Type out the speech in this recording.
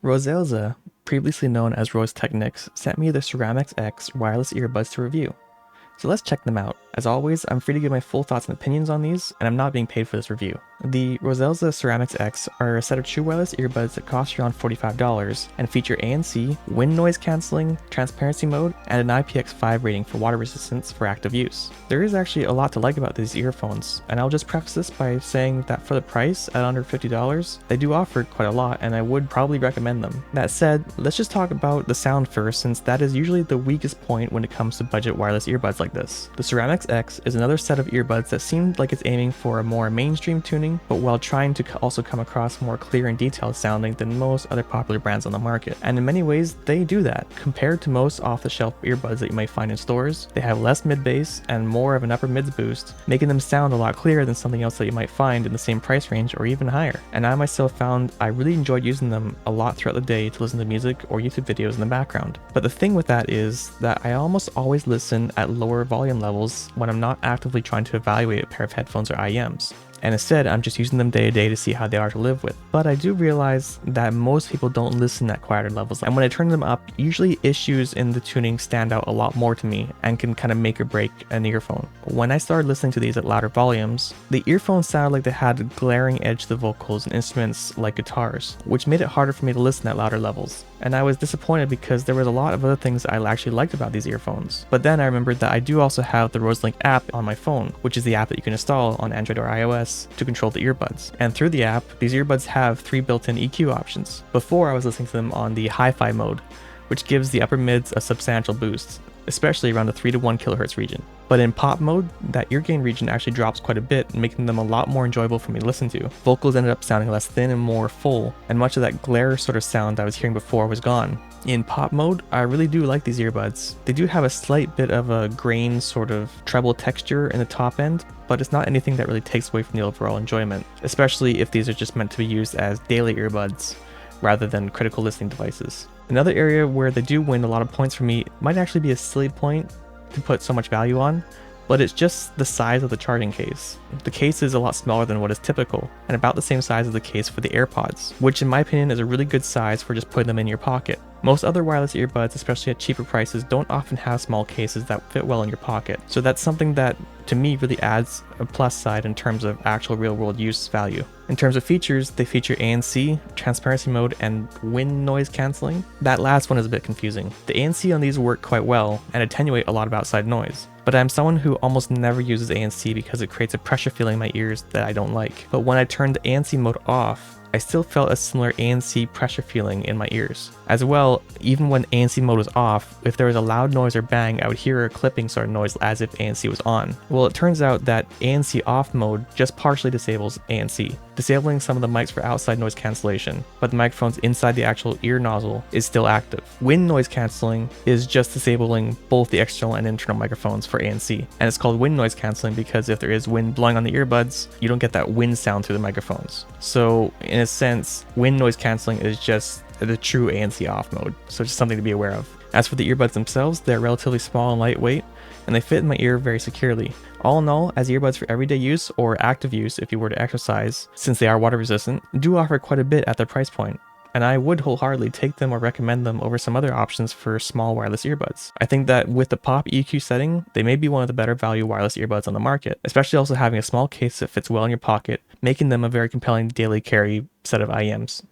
Roseselsa, previously known as Rose Technics, sent me the Ceramics X wireless earbuds to review. So let's check them out. As always, I'm free to give my full thoughts and opinions on these, and I'm not being paid for this review. The Roseselsa Ceramics X are a set of true wireless earbuds that cost around $45 and feature ANC, wind noise cancelling, transparency mode, and an IPX5 rating for water resistance for active use. There is actually a lot to like about these earphones, and I'll just preface this by saying that for the price at under $50, they do offer quite a lot, and I would probably recommend them. That said, let's just talk about the sound first, since that is usually the weakest point when it comes to budget wireless earbuds like this. The Ceramics X is another set of earbuds that seemed like it's aiming for a more mainstream tuning, but while trying to also come across more clear and detailed sounding than most other popular brands on the market. And in many ways, they do that. Compared to most off-the-shelf earbuds that you might find in stores, they have less mid-bass and more of an upper mids boost, making them sound a lot clearer than something else that you might find in the same price range or even higher. And I myself found I really enjoyed using them a lot throughout the day to listen to music or YouTube videos in the background. But the thing with that is that I almost always listen at lower volume levels when I'm not actively trying to evaluate a pair of headphones or IEMs. And instead, I'm just using them day to day to see how they are to live with. But I do realize that most people don't listen at quieter levels, and when I turn them up, usually issues in the tuning stand out a lot more to me and can kind of make or break an earphone. When I started listening to these at louder volumes, the earphones sounded like they had a glaring edge to the vocals and instruments like guitars, which made it harder for me to listen at louder levels. And I was disappointed because there was a lot of other things I actually liked about these earphones. But then I remembered that I do also have the Roselink app on my phone, which is the app that you can install on Android or iOS to control the earbuds. And through the app, these earbuds have 3 built-in EQ options. Before, I was listening to them on the hi-fi mode, which gives the upper mids a substantial boost, especially around the 3 to 1 kHz region. But in pop mode, that ear gain region actually drops quite a bit, making them a lot more enjoyable for me to listen to. Vocals ended up sounding less thin and more full, and much of that glare sort of sound I was hearing before was gone. In pop mode, I really do like these earbuds. They do have a slight bit of a grain sort of treble texture in the top end, but it's not anything that really takes away from the overall enjoyment, especially if these are just meant to be used as daily earbuds rather than critical listening devices. Another area where they do win a lot of points for me might actually be a silly point to put so much value on, but it's just the size of the charging case. The case is a lot smaller than what is typical, and about the same size as the case for the AirPods, which in my opinion is a really good size for just putting them in your pocket. Most other wireless earbuds, especially at cheaper prices, don't often have small cases that fit well in your pocket, so that's something that to me really adds a plus side in terms of actual real-world use value. In terms of features, they feature ANC, transparency mode, and wind noise cancelling. That last one is a bit confusing. The ANC on these work quite well and attenuate a lot of outside noise, but I'm someone who almost never uses ANC because it creates a pressure feeling in my ears that I don't like. But when I turned the ANC mode off, I still felt a similar ANC pressure feeling in my ears. As well, even when ANC mode was off, if there was a loud noise or bang, I would hear a clipping sort of noise as if ANC was on. Well, it turns out that ANC off mode just partially disables ANC, disabling some of the mics for outside noise cancellation, but the microphones inside the actual ear nozzle is still active. Wind noise cancelling is just disabling both the external and internal microphones for ANC, and it's called wind noise cancelling because if there is wind blowing on the earbuds, you don't get that wind sound through the microphones. So in a sense, wind noise cancelling is just the true ANC off mode, so just something to be aware of. As for the earbuds themselves, they're relatively small and lightweight, and they fit in my ear very securely. All in all, as earbuds for everyday use or active use if you were to exercise, since they are water resistant, do offer quite a bit at their price point, and I would wholeheartedly take them or recommend them over some other options for small wireless earbuds. I think that with the pop EQ setting, they may be one of the better value wireless earbuds on the market, especially also having a small case that fits well in your pocket, making them a very compelling daily carry set of IEMs.